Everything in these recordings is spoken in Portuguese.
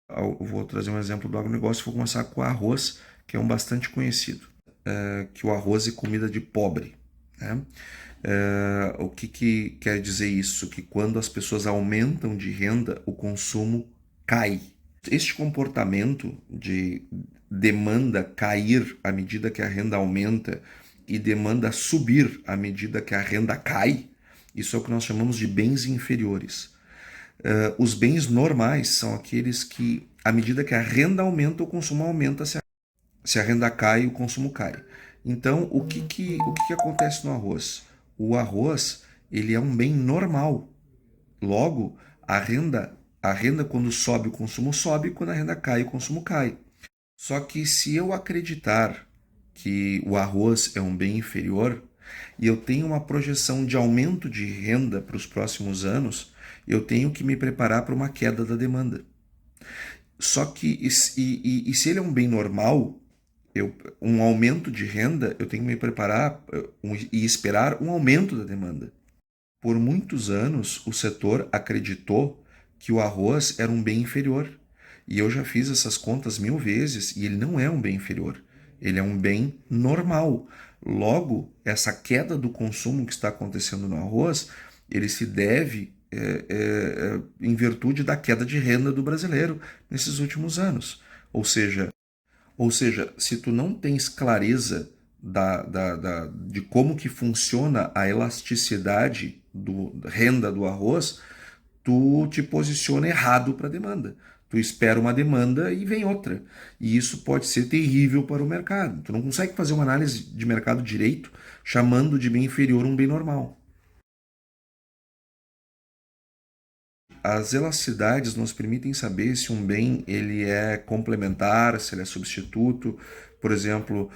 Eu vou trazer um exemplo do agronegócio, vou começar com o arroz, que é um bastante conhecido, que o arroz é comida de pobre, né? O que quer dizer isso? Que quando as pessoas aumentam de renda, o consumo cai. Este comportamento de demanda cair à medida que a renda aumenta e demanda subir à medida que a renda cai, isso é o que nós chamamos de bens inferiores. Os bens normais são aqueles que, à medida que a renda aumenta, o consumo aumenta, se a renda cai, o consumo cai. Então, o que acontece no arroz? O arroz, ele é um bem normal. Logo, a renda quando sobe, o consumo sobe, quando a renda cai, o consumo cai. Só que se eu acreditar que o arroz é um bem inferior e eu tenho uma projeção de aumento de renda para os próximos anos, eu tenho que me preparar para uma queda da demanda. Só que, e se ele é um bem normal, um aumento de renda, eu tenho que me preparar e esperar um aumento da demanda. Por muitos anos, o setor acreditou que o arroz era um bem inferior. E eu já fiz essas contas 1000 vezes e ele não é um bem inferior. Ele é um bem normal. Logo, essa queda do consumo que está acontecendo no arroz, ele se deve em virtude da queda de renda do brasileiro nesses últimos anos. Ou seja, se tu não tens clareza de como que funciona a elasticidade da renda do arroz, tu te posiciona errado para a demanda. Tu espera uma demanda e vem outra. E isso pode ser terrível para o mercado. Tu não consegue fazer uma análise de mercado direito chamando de bem inferior um bem normal. As elasticidades nos permitem saber se um bem ele é complementar, se ele é substituto. Por exemplo,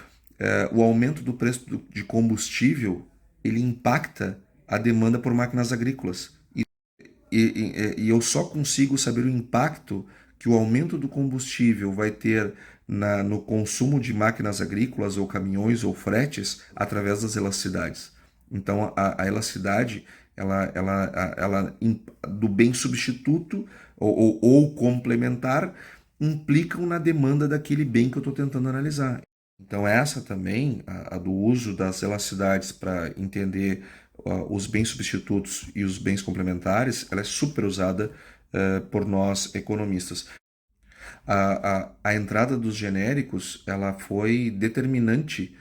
o aumento do preço de combustível ele impacta a demanda por máquinas agrícolas. E eu só consigo saber o impacto que o aumento do combustível vai ter no consumo de máquinas agrícolas ou caminhões ou fretes através das elasticidades. Então, a elasticidade do bem substituto ou complementar implicam na demanda daquele bem que eu estou tentando analisar. Então, essa também, a do uso das elasticidades para entender os bens substitutos e os bens complementares, ela é super usada por nós economistas. A entrada dos genéricos ela foi determinante,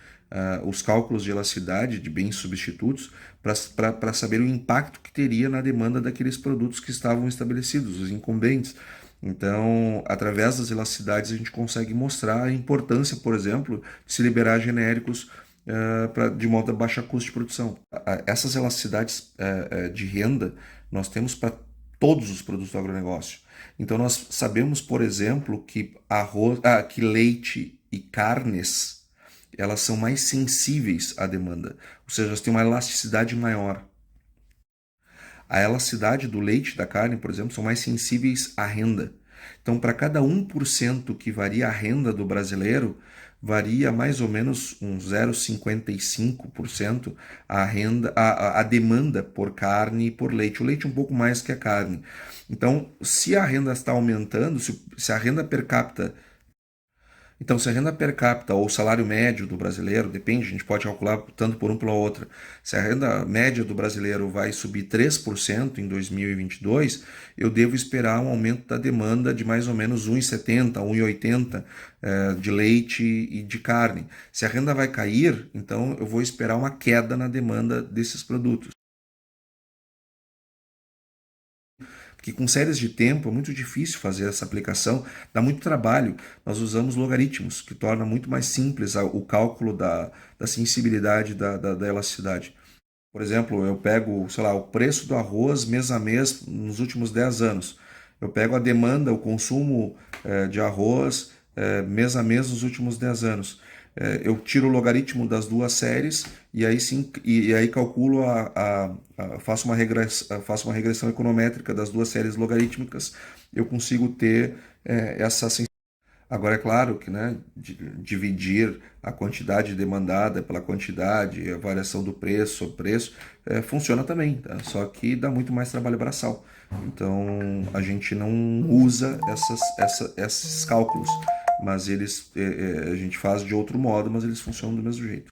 os cálculos de elasticidade de bens substitutos para saber o impacto que teria na demanda daqueles produtos que estavam estabelecidos, os incumbentes. Então, através das elasticidades, a gente consegue mostrar a importância, por exemplo, de se liberar genéricos de modo a baixa custo de produção. Essas elasticidades de renda nós temos para todos os produtos do agronegócio. Então nós sabemos, por exemplo, que que leite e carnes elas são mais sensíveis à demanda, ou seja, elas têm uma elasticidade maior. A elasticidade do leite e da carne, por exemplo, são mais sensíveis à renda. Então, para cada 1% que varia a renda do brasileiro, varia mais ou menos um 0,55% a demanda por carne e por leite. O leite um pouco mais que a carne. Então, se a renda está aumentando, se a renda per capita então, se a renda per capita ou o salário médio do brasileiro, depende, a gente pode calcular tanto por um pela outra. Se a renda média do brasileiro vai subir 3% em 2022, eu devo esperar um aumento da demanda de mais ou menos 1,70, 1,80 de leite e de carne. Se a renda vai cair, então eu vou esperar uma queda na demanda desses produtos. Porque com séries de tempo é muito difícil fazer essa aplicação, dá muito trabalho. Nós usamos logaritmos, que torna muito mais simples o cálculo da sensibilidade da elasticidade. Por exemplo, eu pego, sei lá, o preço do arroz mês a mês nos últimos 10 anos. Eu pego a demanda, o consumo de arroz mês a mês nos últimos 10 anos. Eu tiro o logaritmo das duas séries e aí sim, e aí calculo faço uma regressão econométrica das duas séries logarítmicas. Eu consigo ter essa sensibilidade. Agora, é claro que, né, dividir a quantidade demandada pela quantidade, a variação do preço sobre preço, funciona também, tá? Só que dá muito mais trabalho braçal. Então, a gente não usa esses cálculos, mas a gente faz de outro modo, mas eles funcionam do mesmo jeito.